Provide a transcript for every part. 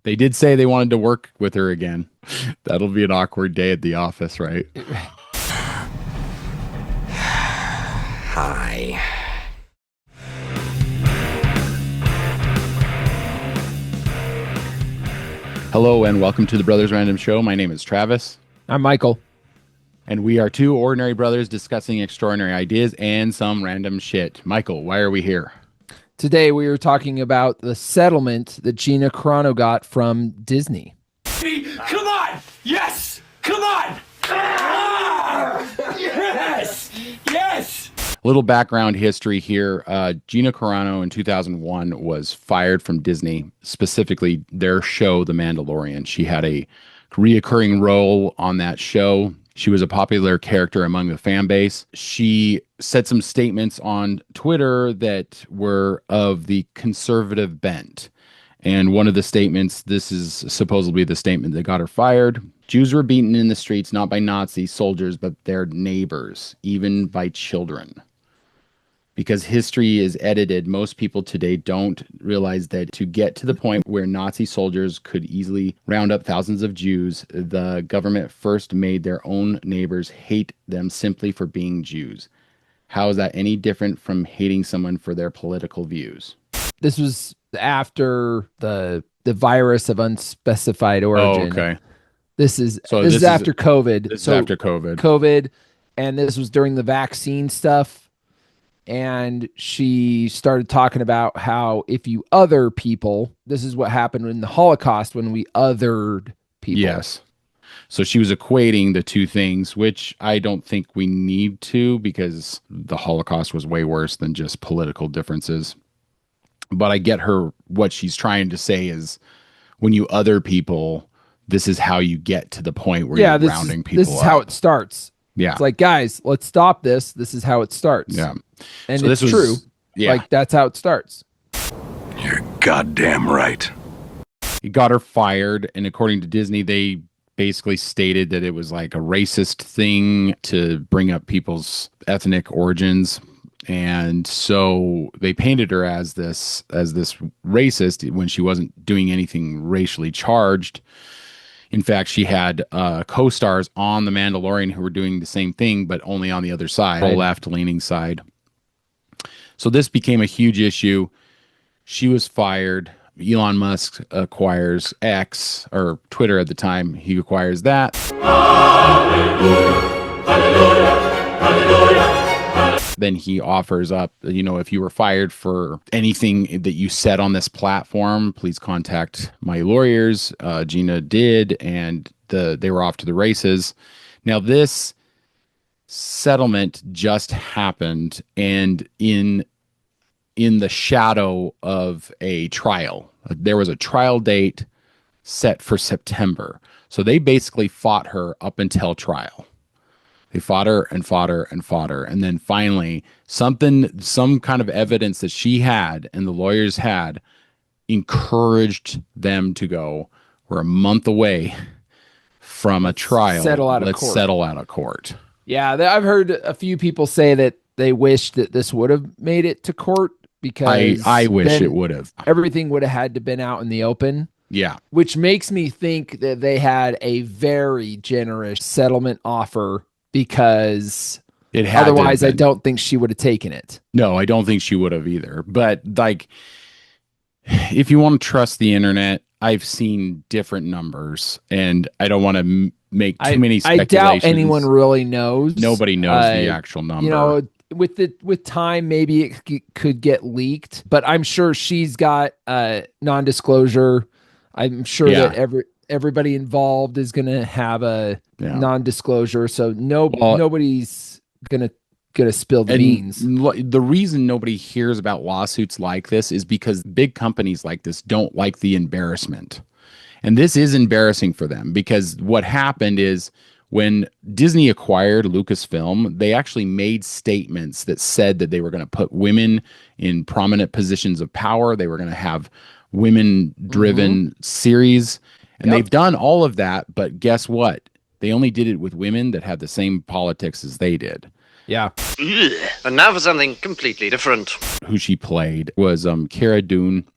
They did say they wanted to work with her again. That'll be an awkward day at the office, right? Hi. Hello and welcome to the Brothers Random Show. My name is Travis. I'm Michael. And we are two ordinary brothers discussing extraordinary ideas and some random shit. Michael, why are we here? Today we are talking about the settlement that Gina Carano got from Disney. Come on! Yes! Come on! Yes! Yes! A little background history here. Gina Carano in 2001 was fired from Disney, specifically their show, The Mandalorian. She had a reoccurring role on that show. She was a popular character among the fan base. She said some statements on Twitter that were of the conservative bent. And one of the statements, this is supposedly the statement that got her fired. Jews were beaten in the streets, not by Nazi soldiers, but their neighbors, even by children. Because history is edited, most people today don't realize that to get to the point where Nazi soldiers could easily round up thousands of Jews, the government first made their own neighbors hate them simply for being Jews. How is that any different from hating someone for their political views? This was after the virus of unspecified origin. Oh, okay. This is after COVID. This is after COVID. COVID, and this was during the vaccine stuff. And she started talking about how if you other people, this is what happened in the Holocaust when we othered people. Yes. So she was equating the two things, which I don't think we need to, because the Holocaust was way worse than just political differences. But I get her, what she's trying to say is when you other people, this is how you get to the point where you're rounding people up. This is how it starts. Yeah. It's like, guys, let's stop this. This is how it starts. Yeah. And so it's true. Yeah. Like, that's how it starts. You're goddamn right. He got her fired, and according to Disney, they basically stated that it was like a racist thing to bring up people's ethnic origins. And so they painted her as this racist when she wasn't doing anything racially charged. In fact, she had co-stars on The Mandalorian who were doing the same thing, but only on the other side, the left-leaning side. So this became a huge issue. She was fired. Elon Musk acquires X, or Twitter at the time. He acquires that. Hallelujah, hallelujah, hallelujah. Then he offers up, if you were fired for anything that you said on this platform, please contact my lawyers. Gina did, and they were off to the races. Now, this settlement just happened, and in the shadow of a trial. There was a trial date set for September. So they basically fought her up until trial. They fought her and fought her and fought her. And then finally, some kind of evidence that she had and the lawyers had encouraged them to go, we're a month away from a trial. Let's settle out of court. Yeah, I've heard a few people say that they wish that this would have made it to court, because I wish it would have. Everything would have had to been out in the open. Yeah. Which makes me think that they had a very generous settlement offer, because otherwise I don't think she would have taken it. No, I don't think she would have either. But like, if you want to trust the internet, I've seen different numbers, and I don't want to make too many speculations. I doubt anyone really knows. Nobody knows the actual number. With time, maybe it could get leaked, but I'm sure she's got non-disclosure. I'm sure that everybody involved is going to have a non-disclosure, so nobody's going to spill the beans. The reason nobody hears about lawsuits like this is because big companies like this don't like the embarrassment. And this is embarrassing for them, because what happened is, when Disney acquired Lucasfilm, they actually made statements that said that they were going to put women in prominent positions of power. They were going to have women-driven series. And they've done all of that, but guess what? They only did it with women that had the same politics as they did. Yeah. And now for something completely different. Who she played was Cara Dune.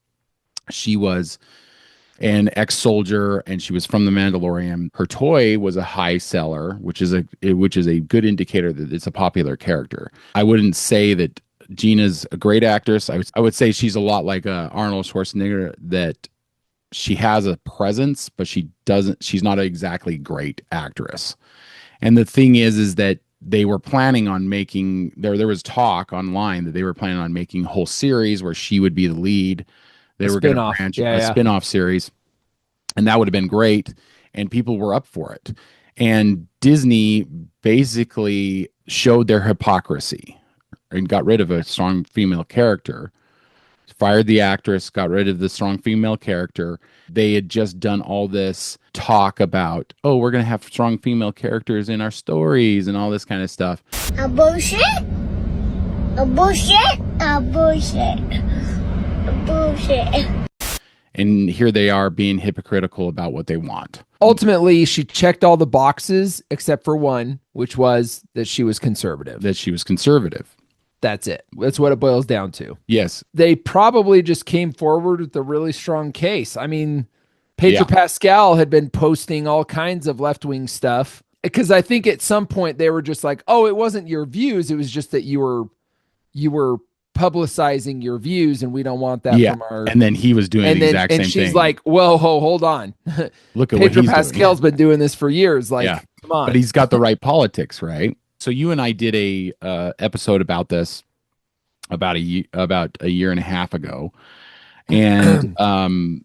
She was an ex-soldier, and she was from the Mandalorian. Her toy was a high seller, which is a good indicator that it's a popular character. I wouldn't say that Gina's a great actress. I would say she's a lot like Arnold Schwarzenegger, that she has a presence, but she's not an exactly great actress. And the thing is that they were planning on making there was talk online that they were planning on making a whole series where she would be the lead. They were going to branch a spin-off series, and that would have been great, and people were up for it. And Disney basically showed their hypocrisy and got rid of a strong female character, fired the actress, got rid of the strong female character. They had just done all this talk about, oh, we're going to have strong female characters in our stories and all this kind of stuff. A bullshit. A bullshit. A bullshit. A bullshit. And here they are being hypocritical about what they want. Ultimately, she checked all the boxes except for one, which was that she was conservative. That's it. That's what it boils down to. Yes. They probably just came forward with a really strong case. I mean, Pedro Pascal had been posting all kinds of left-wing stuff, because I think at some point they were just like, oh, it wasn't your views. It was just that you were publicizing your views, and we don't want that from our... And then he was doing the exact same thing. And she's like, well, hold on. Look at Pedro what he's Pascal's doing. been doing this for years. Like, come on. But he's got the right politics, right? So you and I did a episode about this about a year and a half ago, and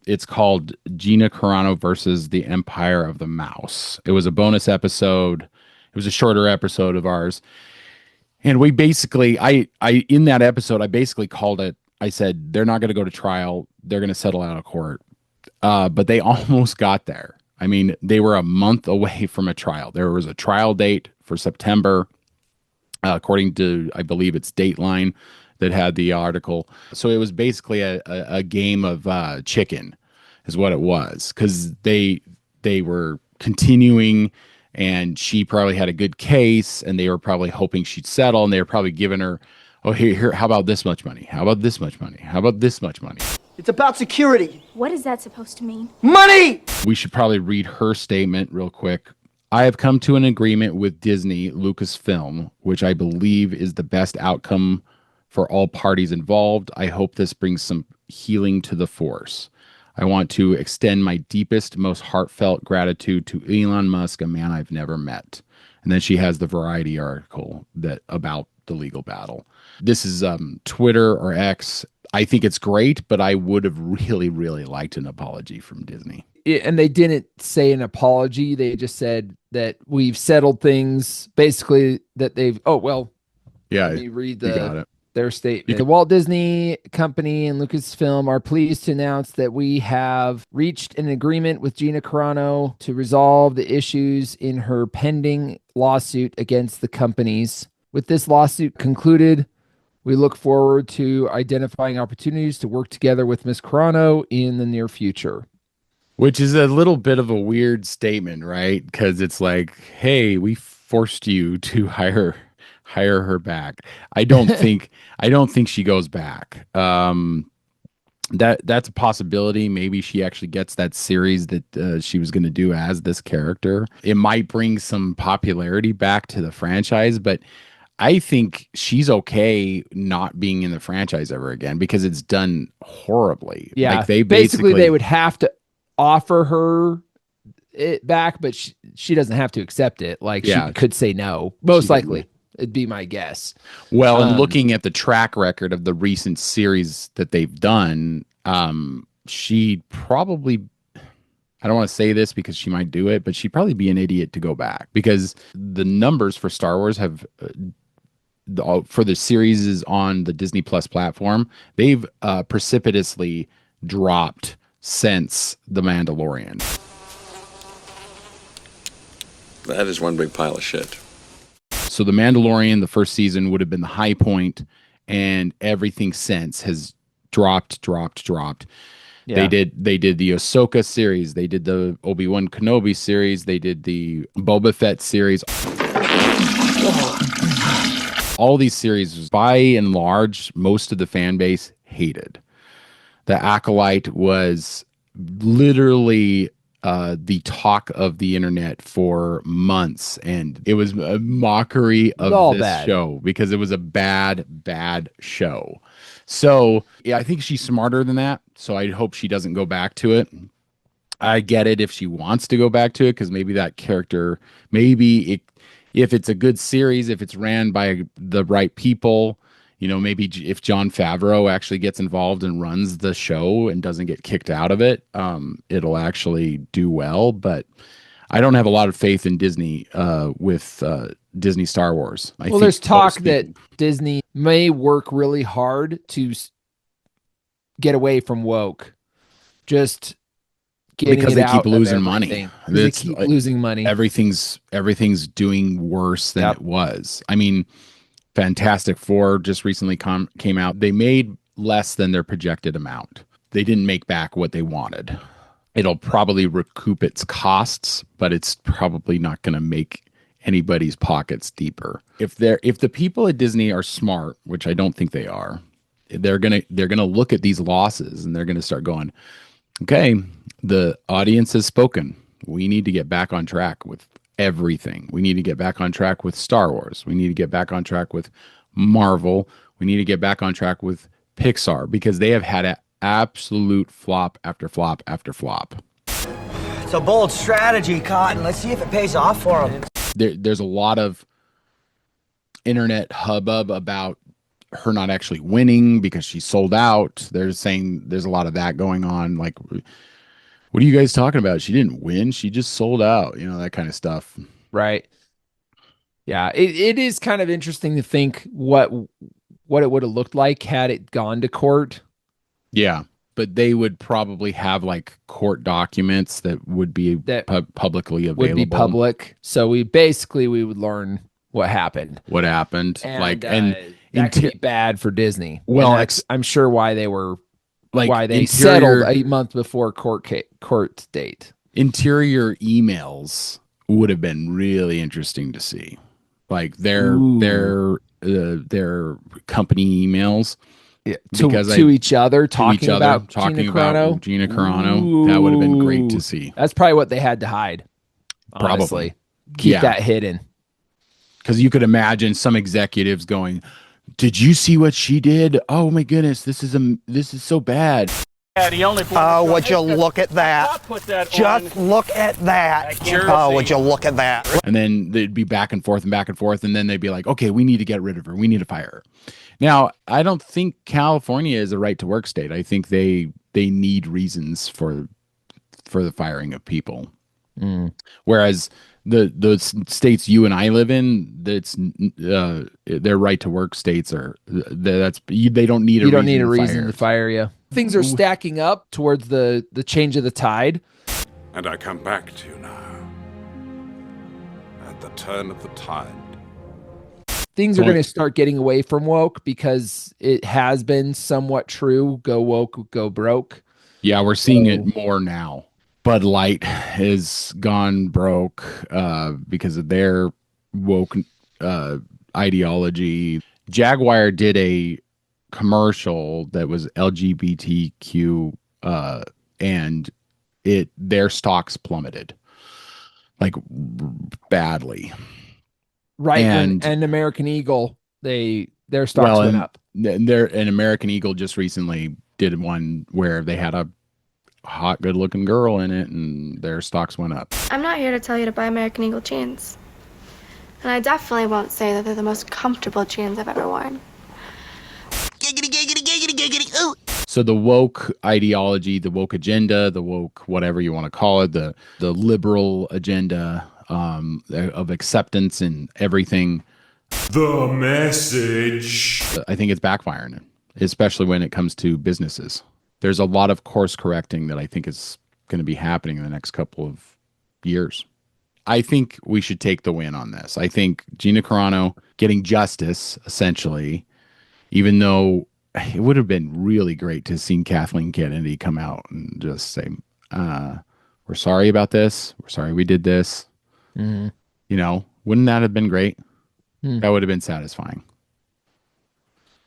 it's called Gina Carano versus the Empire of the Mouse. It was a bonus episode. It was a shorter episode of ours, and we basically, in that episode, I basically called it. I said they're not going to go to trial. They're going to settle out of court, but they almost got there. I mean, they were a month away from a trial. There was a trial date for September, according to, I believe it's Dateline that had the article. So it was basically a game of chicken is what it was, because they were continuing, and she probably had a good case, and they were probably hoping she'd settle, and they were probably giving her, oh, here, how about this much money? How about this much money? How about this much money? It's about security. What is that supposed to mean? Money! We should probably read her statement real quick. I have come to an agreement with Disney Lucasfilm, which I believe is the best outcome for all parties involved. I hope this brings some healing to the Force. I want to extend my deepest, most heartfelt gratitude to Elon Musk, a man I've never met. And then she has the Variety article about the legal battle. This is Twitter or X. I think it's great, but I would have really, really liked an apology from Disney. And they didn't say an apology. They just said that we've settled things, basically that they've, let me read their statement. The Walt Disney Company and Lucasfilm are pleased to announce that we have reached an agreement with Gina Carano to resolve the issues in her pending lawsuit against the companies. With this lawsuit concluded, we look forward to identifying opportunities to work together with Ms. Carano in the near future. Which is a little bit of a weird statement, right? Because it's like, hey, we forced you to hire her back. I don't think she goes back. That's a possibility. Maybe she actually gets that series that she was going to do as this character. It might bring some popularity back to the franchise, but I think she's okay not being in the franchise ever again, because it's done horribly. Yeah, like they would have to offer her it back, but she doesn't have to accept it. Like, she could say no. Most likely. It'd be my guess. Well, and looking at the track record of the recent series that they've done, she'd probably, I don't want to say this because she might do it, but she'd probably be an idiot to go back, because the numbers for Star Wars have, for the series is on the Disney Plus platform, they've precipitously dropped since The Mandalorian. That is one big pile of shit. So The Mandalorian, the first season, would have been the high point, and everything since has dropped. Yeah. They did the Ahsoka series, they did the Obi-Wan Kenobi series, they did the Boba Fett series. All these series, by and large, most of the fan base hated. The Acolyte was literally the talk of the internet for months, and it was a mockery It's of all this bad. show because it was a bad show. So yeah, I think she's smarter than that. So I hope she doesn't go back to it. I get it if she wants to go back to it because maybe that character, maybe it, if it's a good series, if it's ran by the right people, maybe if John Favreau actually gets involved and runs the show and doesn't get kicked out of it, it'll actually do well. But I don't have a lot of faith in Disney with Disney Star Wars. I Well, think there's talk most that people- Disney may work really hard to get away from woke. Just getting because it they out keep of losing money. everything. 'Cause they keep losing money. Everything's doing worse than it was. I mean, Fantastic Four just recently came out. They made less than their projected amount. They didn't make back what they wanted. It'll probably recoup its costs, but it's probably not going to make anybody's pockets deeper. If the people at Disney are smart, which I don't think they are, they're gonna look at these losses and they're gonna start going, okay, the audience has spoken. We need to get back on track with everything. We need to get back on track with Star Wars. We need to get back on track with Marvel. We need to get back on track with Pixar because they have had an absolute flop after flop after flop. It's a bold strategy, Cotton. Let's see if it pays off for them. There's a lot of internet hubbub about her not actually winning because she sold out. They're saying there's a lot of that going on. Like, what are you guys talking about? She didn't win. She just sold out, that kind of stuff. Right. Yeah. It is kind of interesting to think what it would have looked like had it gone to court. Yeah. But they would probably have like court documents that would be publicly available. Would be public. So we would learn what happened. That could be bad for Disney. Well, I'm sure why they were like why they settled 8 months before court date. Interior emails would have been really interesting to see, like their company emails. Yeah, to each other, talking about Gina Carano. Ooh. That would have been great to see. That's probably what they had to hide. Honestly. Probably keep that hidden. Because you could imagine some executives going, "Did you see what she did? Oh my goodness, this is so bad." Oh, would you look at that? Just look at that. Oh, would you look at that? And then they'd be back and forth, and then they'd be like, "Okay, we need to get rid of her. We need to fire her." Now, I don't think California is a right to work state. I think they need reasons for the firing of people. Whereas the states you and I live in, that's their right to work states are they don't need a reason to fire you. Things are stacking up towards the change of the tide. And I come back to you now at the turn of the tide. Things are going to start getting away from woke because it has been somewhat true. Go woke, go broke. Yeah, we're seeing it more now. Bud Light has gone broke because of their woke ideology. Jaguar did a commercial that was LGBTQ and their stocks plummeted like badly. Right, and American Eagle, their stocks went up. An American Eagle just recently did one where they had a hot, good-looking girl in it, and their stocks went up. I'm not here to tell you to buy American Eagle jeans. And I definitely won't say that they're the most comfortable jeans I've ever worn. Giggity, giggity, giggity, giggity, ooh. So the woke ideology, the woke agenda, the woke whatever you want to call it, the liberal agenda of acceptance and everything. The message. I think it's backfiring, especially when it comes to businesses. There's a lot of course correcting that I think is going to be happening in the next couple of years. I think we should take the win on this. I think Gina Carano getting justice, essentially, even though it would have been really great to have seen Kathleen Kennedy come out and just say, we're sorry about this. We're sorry we did this. Mm-hmm. Wouldn't that have been great? That would have been satisfying.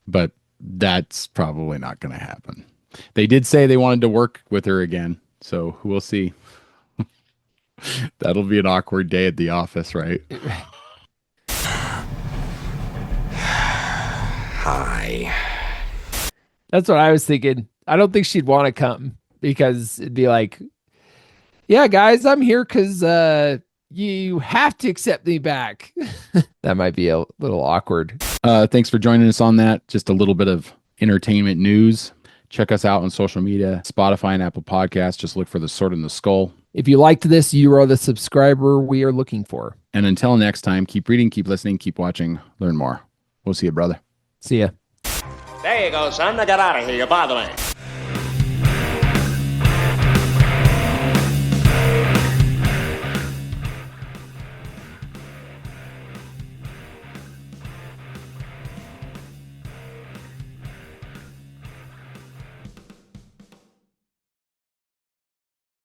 But that's probably not going to happen. They did say they wanted to work with her again. So we'll see. That'll be an awkward day at the office, right? Hi. That's what I was thinking. I don't think she'd want to come because it'd be like, yeah, guys, I'm here because you have to accept me back. That might be a little awkward. Thanks for joining us on that. Just a little bit of entertainment news. Check us out on social media, Spotify and Apple Podcasts. Just look for The Sword in the Skull. If you liked this, you are the subscriber we are looking for. And until next time, keep reading, keep listening, keep watching, learn more. We'll see you, brother. See ya. There you go, son. Now get out of here. You're bothering.